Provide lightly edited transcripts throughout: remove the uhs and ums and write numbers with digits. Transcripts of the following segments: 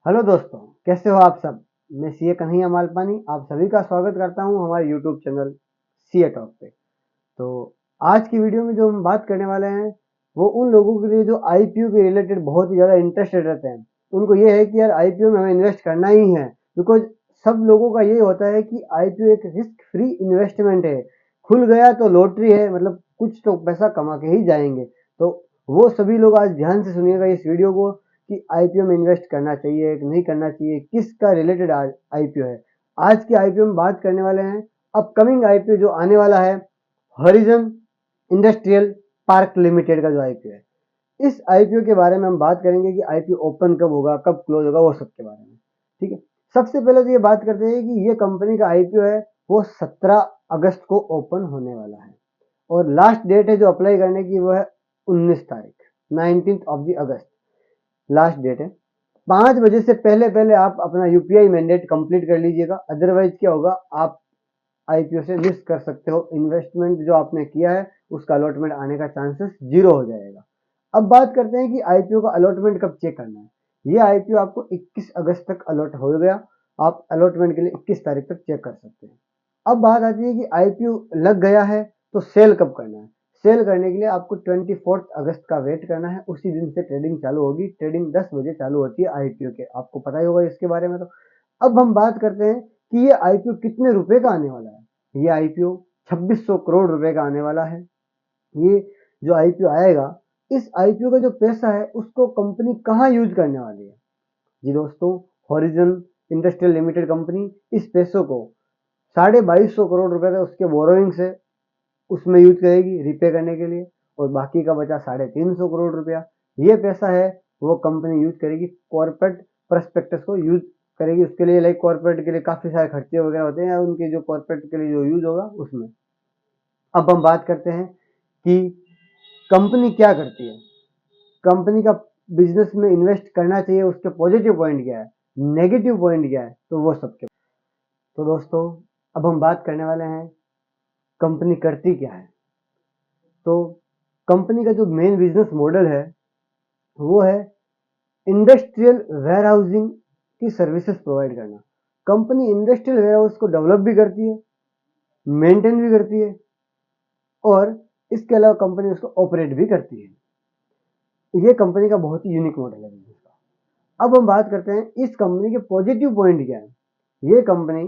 Hello दोस्तों, कैसे हो आप सब। मैं सीए कन्हैया मालपानी आप सभी का स्वागत करता हूं हमारे यूट्यूब चैनल सीए टॉक पे। तो आज की वीडियो में जो हम बात करने वाले हैं वो उन लोगों के लिए जो आईपीओ के रिलेटेड बहुत ही ज़्यादा इंटरेस्टेड रहते हैं। उनको ये है कि यार आईपीओ में हमें इन्वेस्ट करना ही है, बिकॉज सब लोगों का ये होता है कि आईपीओ एक रिस्क फ्री इन्वेस्टमेंट है। खुल गया तो लॉटरी है, मतलब कुछ तो पैसा कमा के ही जाएंगे। तो वो सभी लोग आज ध्यान से सुनिएगा इस वीडियो को कि आईपीओ में इन्वेस्ट करना चाहिए कि नहीं करना चाहिए, किसका रिलेटेड आईपीओ है। आज की आईपीओ में बात करने वाले हैं अपकमिंग आईपीओ जो आने वाला है, हॉरिजन इंडस्ट्रियल पार्क लिमिटेड का जो आईपीओ है। इस आईपीओ के बारे में हम बात करेंगे कि आईपीओ ओपन कब होगा, कब क्लोज होगा, वो सब के बारे में। ठीक है, सबसे पहले तो ये बात करते हैं कि ये कंपनी का आईपीओ है वो 17 अगस्त को ओपन होने वाला है और लास्ट डेट है जो अप्लाई करने की वो है 19 तारीख, 19th of the August last date है। 5 बजे से पहले पहले आप अपना यूपीआई मैंडेट कंप्लीट कर लीजिएगा, अदरवाइज क्या होगा, आप आईपीओ से मिस कर सकते हो। इन्वेस्टमेंट जो आपने किया है उसका अलॉटमेंट आने का चांसेस जीरो हो जाएगा। अब बात करते हैं कि आईपीओ का अलॉटमेंट कब चेक करना है। ये आईपीओ आपको 21 अगस्त तक अलॉट हो गया, आप अलॉटमेंट के लिए 21 तारीख तक चेक कर सकते हैं। अब बात आती है कि आईपीओ लग गया है तो सेल कब करना है। सेल करने के लिए आपको 24 अगस्त का वेट करना है, उसी दिन से ट्रेडिंग चालू होगी। ट्रेडिंग 10 बजे चालू होती है आईपीओ के, आपको पता ही होगा इसके बारे में। तो अब हम बात करते हैं कि ये आईपीओ कितने रुपए का आने वाला है। ये आईपीओ 2600 करोड़ रुपए का आने वाला है। ये जो आईपीओ आएगा, इस आईपीओ का जो पैसा है उसको कंपनी कहाँ यूज करने वाली है। जी दोस्तों, हॉरिजन इंडस्ट्रियल लिमिटेड कंपनी इस पैसों को 2250 करोड़ रुपए का उसके बोरोइंग से उसमें यूज करेगी रिपे करने के लिए, और बाकी का बचा 350 करोड़ रुपया ये पैसा है वो कंपनी यूज करेगी कॉर्पोरेट प्रस्पेक्टस को यूज करेगी उसके लिए। लाइक कॉर्पोरेट के लिए काफी सारे खर्चे वगैरह होते हैं, उनके जो कॉर्पोरेट के लिए जो यूज होगा उसमें। अब हम बात करते हैं कि कंपनी क्या करती है, कंपनी का बिजनेस में इन्वेस्ट करना चाहिए, उसके पॉजिटिव पॉइंट क्या है, नेगेटिव पॉइंट क्या है, तो वो सबके। तो दोस्तों, अब हम बात करने वाले हैं कंपनी करती क्या है। तो कंपनी का जो मेन बिजनेस मॉडल है वो है इंडस्ट्रियल वेयरहाउसिंग की सर्विसेज प्रोवाइड करना। कंपनी इंडस्ट्रियल वेयरहाउस को डेवलप भी करती है, मेंटेन भी करती है, और इसके अलावा कंपनी उसको ऑपरेट भी करती है। ये कंपनी का बहुत ही यूनिक मॉडल है बिजनेस का। अब हम बात करते हैं इस कंपनी के पॉजिटिव पॉइंट क्या है। ये कंपनी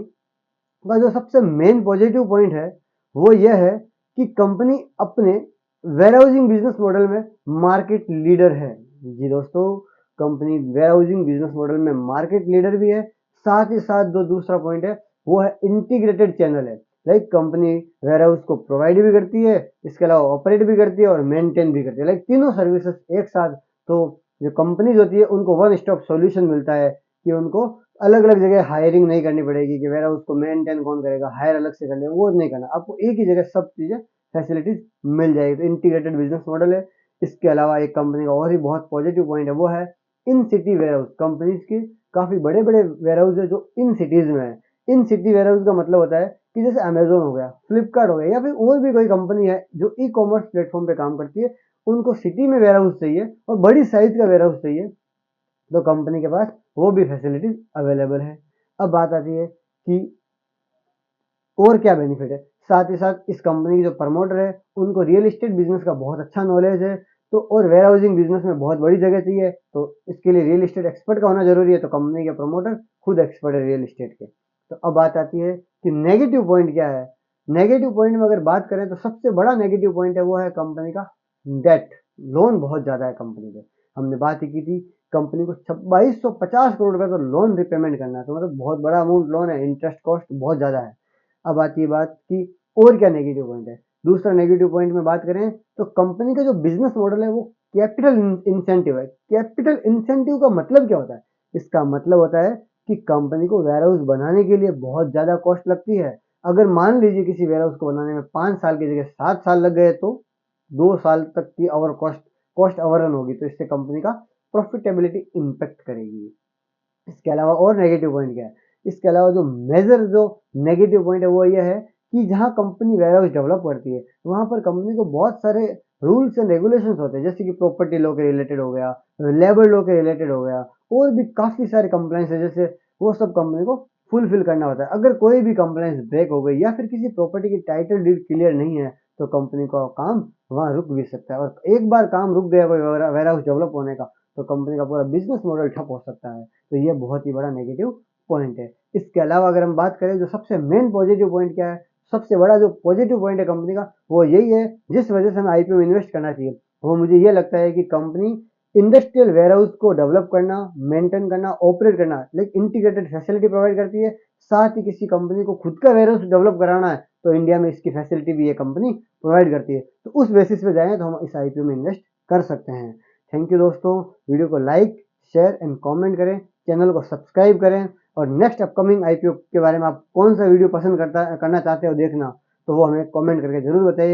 का जो सबसे मेन पॉजिटिव पॉइंट है वो यह है कि कंपनी अपने वेयरहाउसिंग बिजनेस मॉडल में मार्केट लीडर है। जी दोस्तों, कंपनी वेयरहाउसिंग बिजनेस मॉडल में मार्केट लीडर भी है। साथ ही साथ जो दूसरा पॉइंट है वो है इंटीग्रेटेड चैनल है। लाइक कंपनी वेयरहाउस को प्रोवाइड भी करती है, इसके अलावा ऑपरेट भी करती है और मेंटेन भी करती है। लाइक तीनों सर्विसेज एक साथ। तो जो कंपनीज होती है उनको वन स्टॉप सॉल्यूशन मिलता है कि उनको अलग अलग जगह हायरिंग नहीं करनी पड़ेगी कि वेयर हाउस को मेंटेन कौन करेगा, हायर अलग से कर ले, वो नहीं करना। आपको एक ही जगह सब चीजें फैसिलिटीज मिल जाएगी। तो इंटीग्रेटेड बिजनेस मॉडल है। इसके अलावा एक कंपनी का और ही बहुत पॉजिटिव पॉइंट है वो है in city warehouse. Companies के काफी बड़े बड़े वेयर हाउस है जो इन सिटीज में है। इन सिटी वेयर हाउस का मतलब होता है कि जैसे अमेजोन हो गया, फ्लिपकार्ट हो गया, या फिर और भी कोई कंपनी है जो ई कॉमर्स प्लेटफॉर्म पे काम करती है, उनको सिटी में वेयर हाउस चाहिए और बड़ी साइज का वेयर हाउस चाहिए, तो कंपनी के पास वो भी फैसिलिटीज अवेलेबल है। अब बात आती है कि और क्या बेनिफिट है। साथ ही साथ इस कंपनी के जो प्रमोटर है उनको रियल एस्टेट बिजनेस का बहुत अच्छा नॉलेज है। तो और वेयर हाउसिंग बिजनेस में बहुत बड़ी जगह चाहिए, तो इसके लिए रियल एस्टेट एक्सपर्ट का होना जरूरी है। तो कंपनी के प्रमोटर खुद एक्सपर्ट है रियल एस्टेट के। तो अब बात आती है कि नेगेटिव पॉइंट क्या है। नेगेटिव पॉइंट में अगर बात करें तो सबसे बड़ा नेगेटिव पॉइंट है वो है कंपनी का डेट। लोन बहुत ज्यादा है कंपनी पे। हमने बात ही की थी, कंपनी को 2250 करोड़ रुपए का लोन रिपेमेंट करना है, तो मतलब बहुत बड़ा अमाउंट लोन है, इंटरेस्ट कॉस्ट बहुत ज्यादा है। अब आती है बात कि और क्या नेगेटिव पॉइंट है। दूसरा नेगेटिव पॉइंट में बात करें तो कंपनी का जो बिजनेस मॉडल है वो कैपिटल इंसेंटिव है। कैपिटल इंसेंटिव का मतलब क्या होता है। इसका मतलब होता है कि कंपनी को वेयर हाउस बनाने के लिए बहुत ज्यादा कॉस्ट लगती है। अगर मान लीजिए किसी वेयर हाउस को बनाने में 5 साल की जगह 7 साल लग गए तो 2 साल तक की ओवर कॉस्ट कॉस्ट ओवररन होगी, तो इससे कंपनी का प्रॉफिटेबिलिटी इंपेक्ट करेगी। इसके अलावा और नेगेटिव पॉइंट क्या है। इसके अलावा जो मेजर जो नेगेटिव पॉइंट है वो ये है कि जहां कंपनी वेयर हाउस डेवलप करती है वहां पर कंपनी को बहुत सारे रूल्स एंड रेगुलेशंस होते हैं, जैसे कि प्रॉपर्टी लॉ के रिलेटेड हो गया, लेबर लॉ के रिलेटेड हो गया, और भी काफ़ी सारे कंप्लाइंस है, जैसे वो सब कंपनी को फुलफिल करना होता है। अगर कोई भी कंप्लाइंस ब्रेक हो गई या फिर किसी प्रॉपर्टी की टाइटल डीड क्लियर नहीं है तो कंपनी का काम वहाँ रुक भी सकता है, और एक बार काम रुक गया कोई वेयर हाउस डेवलप होने का तो कंपनी का पूरा बिजनेस मॉडल ठप हो सकता है। तो ये बहुत ही बड़ा नेगेटिव पॉइंट है। इसके अलावा अगर हम बात करें जो सबसे मेन पॉजिटिव पॉइंट क्या है, सबसे बड़ा जो पॉजिटिव पॉइंट है कंपनी का वो यही है, जिस वजह से हमें आईपीओ में इन्वेस्ट करना चाहिए, वो मुझे ये लगता है कि कंपनी इंडस्ट्रियल वेयरहाउस को डेवलप करना, मेंटेन करना, ऑपरेट करना, लाइक इंटीग्रेटेड फैसिलिटी प्रोवाइड करती है। साथ ही किसी कंपनी को खुद का वेयरहाउस डेवलप कराना है तो इंडिया में इसकी फैसिलिटी भी ये कंपनी प्रोवाइड करती है। तो उस बेसिस पे जाएं तो हम इस आईपीओ में इन्वेस्ट कर सकते हैं। थैंक यू दोस्तों, वीडियो को लाइक, शेयर एंड कमेंट करें, चैनल को सब्सक्राइब करें, और नेक्स्ट अपकमिंग आईपीओ के बारे में आप कौन सा वीडियो पसंद करना चाहते हो देखना, तो वो हमें कमेंट करके जरूर बताइए।